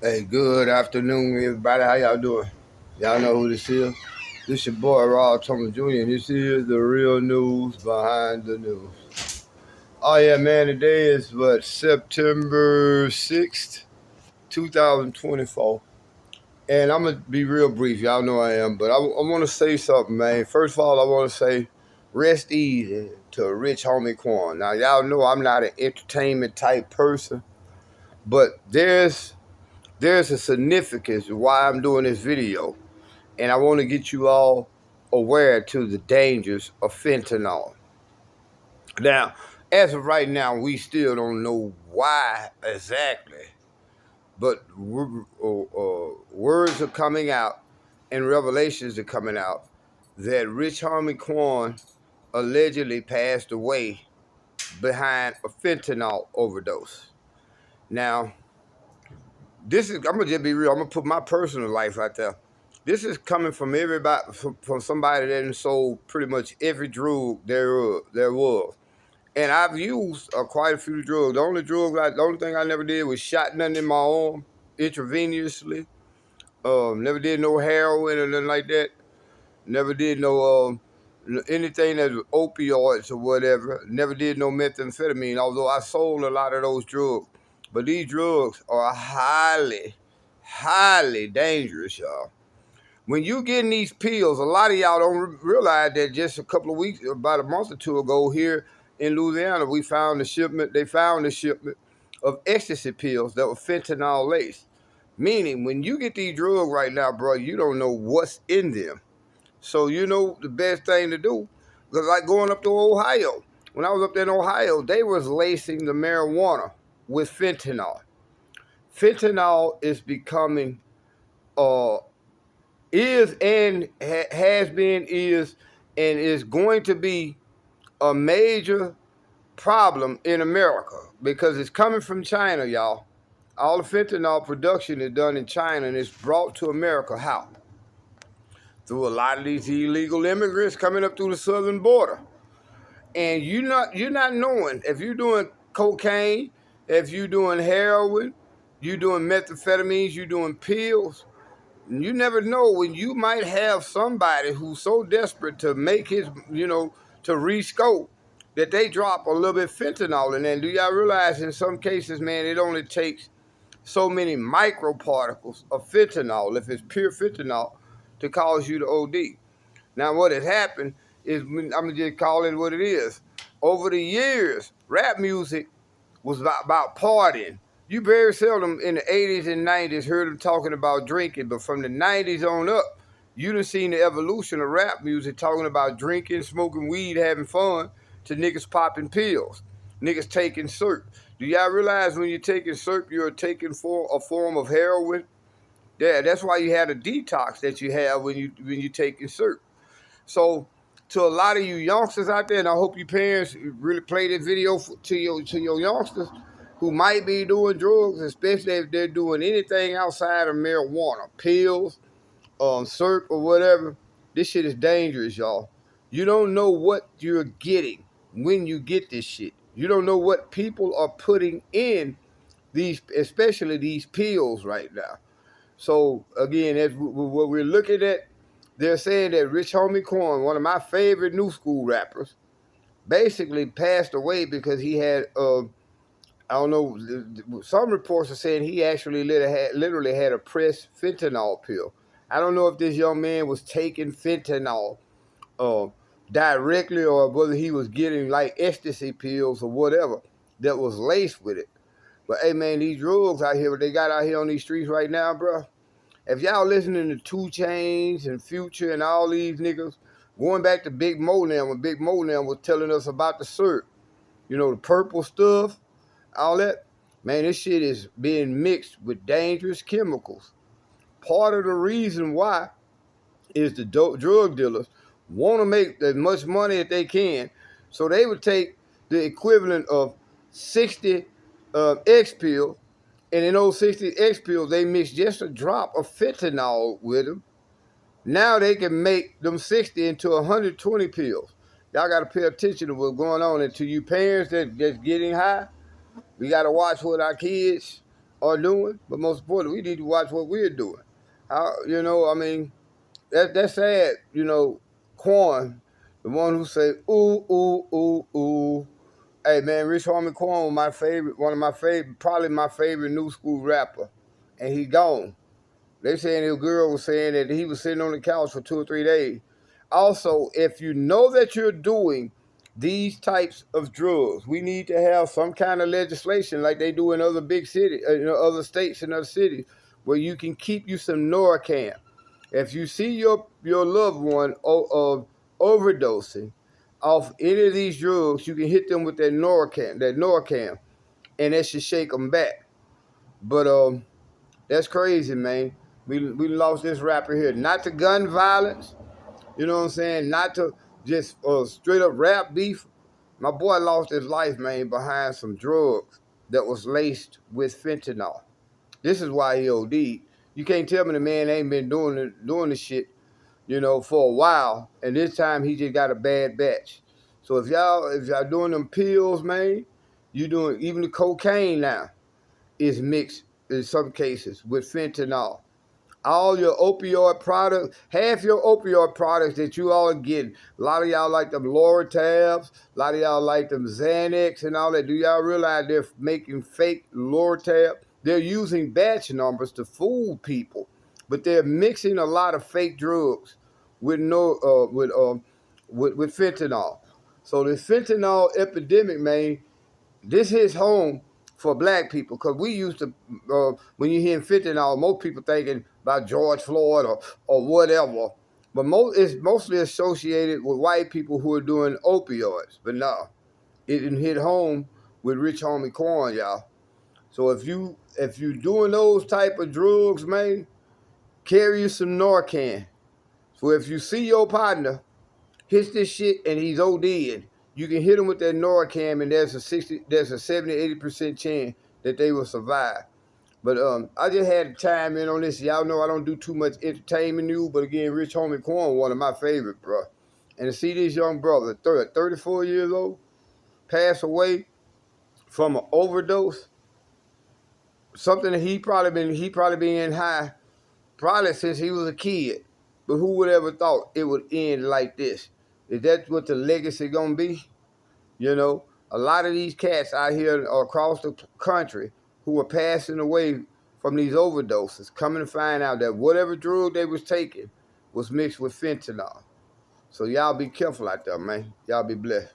Hey, good afternoon, everybody. How y'all doing? Y'all know who this is? This your boy, Rob Thomas Jr., and this is the real news behind the news. Oh, yeah, man, today is September 6th, 2024. And I'm going to be real brief. Y'all know I am, but I want to say something, man. First of all, I want to say rest easy to rich homie Quan. Now, y'all know I'm not an entertainment type person, but there's a significance to why I'm doing this video, and I want to get you all aware to the dangers of fentanyl. Now, as of right now, we still don't know why exactly, but words are coming out and revelations are coming out that Rich Homie Quan allegedly passed away behind a fentanyl overdose. Now, I'm gonna just be real. I'm gonna put my personal life out there. This is coming from everybody, from somebody that sold pretty much every drug there was. And I've used quite a few drugs. The only thing I never did was shot nothing in my arm intravenously. Never did no heroin or nothing like that. Never did no anything that was opioids or whatever. Never did no methamphetamine, although I sold a lot of those drugs. But these drugs are highly dangerous, y'all. When you getting these pills, a lot of y'all don't realize that just a couple of weeks, about a month or two ago here in Louisiana, they found a shipment of ecstasy pills that were fentanyl laced. Meaning, when you get these drugs right now, bro, you don't know what's in them. So you know the best thing to do, because like going up to Ohio. When I was up there in Ohio, they was lacing the marijuana with fentanyl. Fentanyl is becoming uh has been, is, and is going to be a major problem in America because it's coming from China, y'all. All the fentanyl production is done in China and it's brought to America. How? Through a lot of these illegal immigrants coming up through the southern border. And you're not knowing if you're doing cocaine, if you're doing heroin, you're doing methamphetamines, you're doing pills. You never know when you might have somebody who's so desperate to make to rescope that they drop a little bit of fentanyl in there. Do y'all realize in some cases, man, it only takes so many microparticles of fentanyl, if it's pure fentanyl, to cause you to OD. Now, what has happened is, I'm going to just call it what it is. Over the years, rap music was about partying. You very seldom in the 80s and 90s heard them talking about drinking, but from the 90s on up, you done seen the evolution of rap music talking about drinking, smoking weed, having fun, to niggas popping pills, niggas taking syrup. Do y'all realize when you're taking syrup, you're taking for a form of heroin? Yeah, that's why you have the detox that you have when you taking syrup. So, to a lot of you youngsters out there, and I hope your parents really play this video to your youngsters who might be doing drugs, especially if they're doing anything outside of marijuana, pills, syrup, or whatever. This shit is dangerous, y'all. You don't know what you're getting when you get this shit. You don't know what people are putting in these, especially these pills right now. So again, as what we're looking at, they're saying that Rich Homie Quan, one of my favorite new school rappers, basically passed away because he had, I don't know, some reports are saying he actually literally had a pressed fentanyl pill. I don't know if this young man was taking fentanyl uh, directly or whether he was getting like ecstasy pills or whatever that was laced with it. But hey, man, these drugs out here, what they got out here on these streets right now, bro. If y'all listening to 2 Chainz and Future and all these niggas, going back to Big Mo now, when Big Mo now was telling us about the syrup, the purple stuff, all that, man, this shit is being mixed with dangerous chemicals. Part of the reason why is the drug dealers want to make as much money as they can, so they would take the equivalent of 60 X pills, and in those 60 X pills, they mix just a drop of fentanyl with them. Now they can make them 60 into 120 pills. Y'all got to pay attention to what's going on. And to you parents that's getting high, we got to watch with our kids. are doing, but most importantly, we need to watch what we're doing. How, I mean, that's sad. Quan, the one who say ooh ooh ooh ooh. Hey man, Rich Homie Quan was my favorite, one of my favorite, probably my favorite new school rapper, and he gone. They saying his girl was saying that he was sitting on the couch for 2 or 3 days. Also, if you know that you're doing these types of drugs, we need to have some kind of legislation like they do in other big cities, other states and other cities, where you can keep you some Norcam. If you see your loved one overdosing off any of these drugs, you can hit them with that Norcam, and that should shake them back. But that's crazy, man. We lost this rapper here. Not to gun violence, you know what I'm saying? Not to just straight up rap beef. My boy lost his life, man, behind some drugs that was laced with fentanyl. This is why he OD'd. You can't tell me the man ain't been doing the shit, for a while, and this time he just got a bad batch. So if y'all doing them pills, man, you doing even the cocaine now is mixed in some cases with fentanyl. All your opioid products, half your opioid products that you all are getting. A lot of y'all like them Lortabs, a lot of y'all like them Xanax and all that. Do y'all realize they're making fake Lortab? They're using batch numbers to fool people, but they're mixing a lot of fake drugs with no with fentanyl. So this fentanyl epidemic, man, this hits home for black people because we used to, when you hear fentanyl, most people thinking about George Floyd or whatever. But it's mostly associated with white people who are doing opioids. But no, it didn't hit home with Rich Homie Quan, y'all. So if you doing those type of drugs, man, carry you some Narcan. So if you see your partner hits this shit and he's ODing, you can hit him with that Norcam and there's a 70, 80% chance that they will survive. But I just had to chime in on this. Y'all know I don't do too much entertainment news, but again, Rich Homie Quan, one of my favorite, bro. And to see this young brother, 34 years old, pass away from an overdose, something that he probably been high probably since he was a kid. But who would ever thought it would end like this? Is that what the legacy gonna be? A lot of these cats out here across the country who are passing away from these overdoses, coming to find out that whatever drug they was taking was mixed with fentanyl. So y'all be careful out there, man. Y'all be blessed.